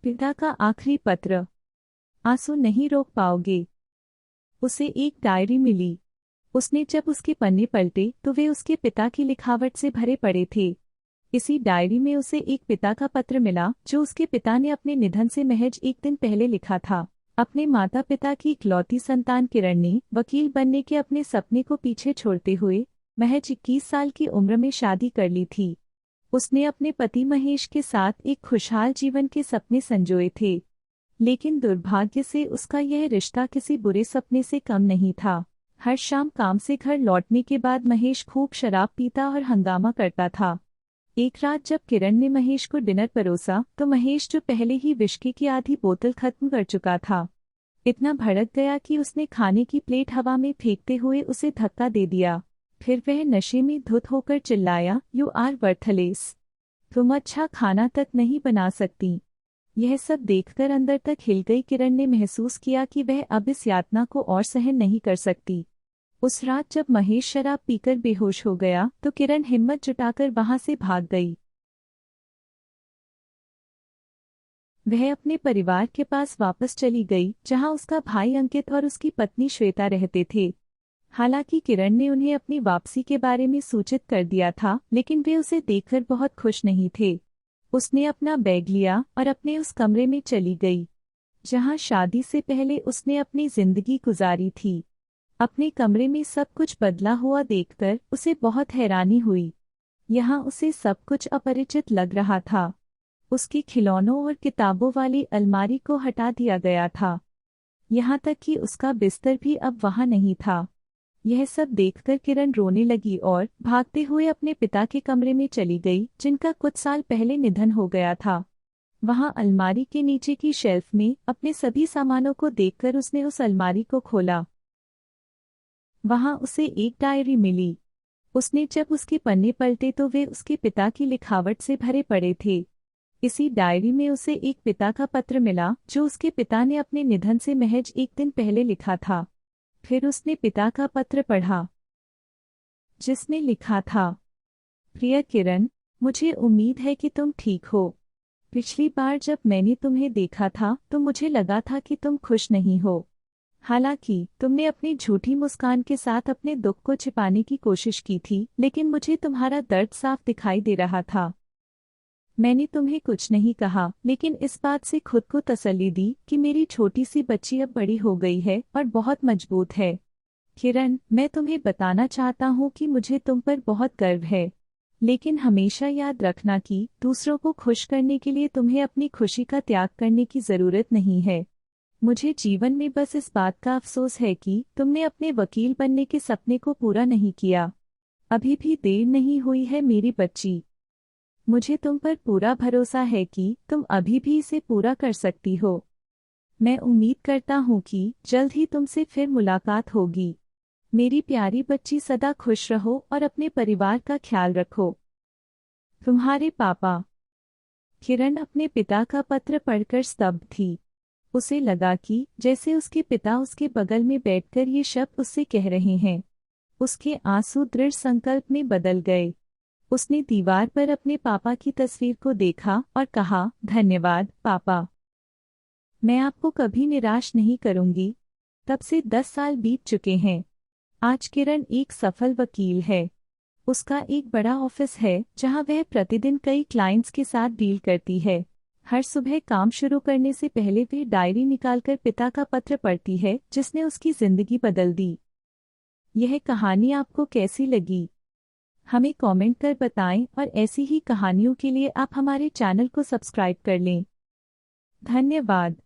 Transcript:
पिता का आखिरी पत्र। आंसू नहीं रोक पाओगे। उसे एक डायरी मिली। उसने जब उसके पन्ने पलटे तो वे उसके पिता की लिखावट से भरे पड़े थे। इसी डायरी में उसे एक पिता का पत्र मिला जो उसके पिता ने अपने निधन से महज एक दिन पहले लिखा था। अपने माता पिता की इकलौती संतान किरण ने वकील बनने के अपने सपने को पीछे छोड़ते हुए महज 21 साल की उम्र में शादी कर ली थी। उसने अपने पति महेश के साथ एक खुशहाल जीवन के सपने संजोए थे, लेकिन दुर्भाग्य से उसका यह रिश्ता किसी बुरे सपने से कम नहीं था। हर शाम काम से घर लौटने के बाद महेश खूब शराब पीता और हंगामा करता था। एक रात जब किरण ने महेश को डिनर परोसा तो महेश, जो पहले ही विस्की की आधी बोतल खत्म कर चुका था, इतना भड़क गया कि उसने खाने की प्लेट हवा में फेंकते हुए उसे धक्का दे दिया। फिर वह नशे में धुत होकर चिल्लाया, "यू आर वर्थलेस। तुम अच्छा खाना तक नहीं बना सकती।" यह सब देखकर अंदर तक हिल गई किरण ने महसूस किया कि वह अब इस यातना को और सहन नहीं कर सकती। उस रात जब महेश शराब पीकर बेहोश हो गया तो किरण हिम्मत जुटाकर वहां से भाग गई। वह अपने परिवार के पास वापस चली गई, जहां उसका भाई अंकित और उसकी पत्नी श्वेता रहते थे। हालांकि किरण ने उन्हें अपनी वापसी के बारे में सूचित कर दिया था, लेकिन वे उसे देखकर बहुत खुश नहीं थे। उसने अपना बैग लिया और अपने उस कमरे में चली गई जहां शादी से पहले उसने अपनी जिंदगी गुजारी थी। अपने कमरे में सब कुछ बदला हुआ देखकर उसे बहुत हैरानी हुई। यहाँ उसे सब कुछ अपरिचित लग रहा था। उसकी खिलौनों और किताबों वाली अलमारी को हटा दिया गया था। यहाँ तक कि उसका बिस्तर भी अब वहाँ नहीं था। यह सब देखकर किरण रोने लगी और भागते हुए अपने पिता के कमरे में चली गई, जिनका कुछ साल पहले निधन हो गया था। वहां अलमारी के नीचे की शेल्फ में अपने सभी सामानों को देखकर उसने उस अलमारी को खोला। वहां उसे एक डायरी मिली। उसने जब उसके पन्ने पलटे तो वे उसके पिता की लिखावट से भरे पड़े थे। इसी डायरी में उसे एक पिता का पत्र मिला जो उसके पिता ने अपने निधन से महज एक दिन पहले लिखा था। फिर उसने पिता का पत्र पढ़ा, जिसमें लिखा था, "प्रिय किरण, मुझे उम्मीद है कि तुम ठीक हो। पिछली बार जब मैंने तुम्हें देखा था तो मुझे लगा था कि तुम खुश नहीं हो। हालांकि तुमने अपनी झूठी मुस्कान के साथ अपने दुख को छिपाने की कोशिश की थी, लेकिन मुझे तुम्हारा दर्द साफ दिखाई दे रहा था। मैंने तुम्हें कुछ नहीं कहा, लेकिन इस बात से खुद को तसल्ली दी कि मेरी छोटी सी बच्ची अब बड़ी हो गई है और बहुत मजबूत है। किरण, मैं तुम्हें बताना चाहता हूँ कि मुझे तुम पर बहुत गर्व है, लेकिन हमेशा याद रखना कि दूसरों को खुश करने के लिए तुम्हें अपनी खुशी का त्याग करने की जरूरत नहीं है। मुझे जीवन में बस इस बात का अफसोस है कि तुमने अपने वकील बनने के सपने को पूरा नहीं किया। अभी भी देर नहीं हुई है मेरी बच्ची। मुझे तुम पर पूरा भरोसा है कि तुम अभी भी इसे पूरा कर सकती हो। मैं उम्मीद करता हूँ कि जल्द ही तुमसे फिर मुलाकात होगी। मेरी प्यारी बच्ची, सदा खुश रहो और अपने परिवार का ख्याल रखो। तुम्हारे पापा।" किरण अपने पिता का पत्र पढ़कर स्तब्ध थी। उसे लगा कि जैसे उसके पिता उसके बगल में बैठकर ये शब्द उससे कह रहे हैं। उसके आंसू दृढ़ संकल्प में बदल गए। उसने दीवार पर अपने पापा की तस्वीर को देखा और कहा, "धन्यवाद पापा। मैं आपको कभी निराश नहीं करूंगी।" तब से 10 साल बीत चुके हैं। आज किरण एक सफल वकील है। उसका एक बड़ा ऑफिस है जहां वह प्रतिदिन कई क्लाइंट्स के साथ डील करती है। हर सुबह काम शुरू करने से पहले वह डायरी निकालकर पिता का पत्र पढ़ती है, जिसने उसकी जिंदगी बदल दी। यह कहानी आपको कैसी लगी? हमें कमेंट कर बताएं और ऐसी ही कहानियों के लिए आप हमारे चैनल को सब्सक्राइब कर लें। धन्यवाद।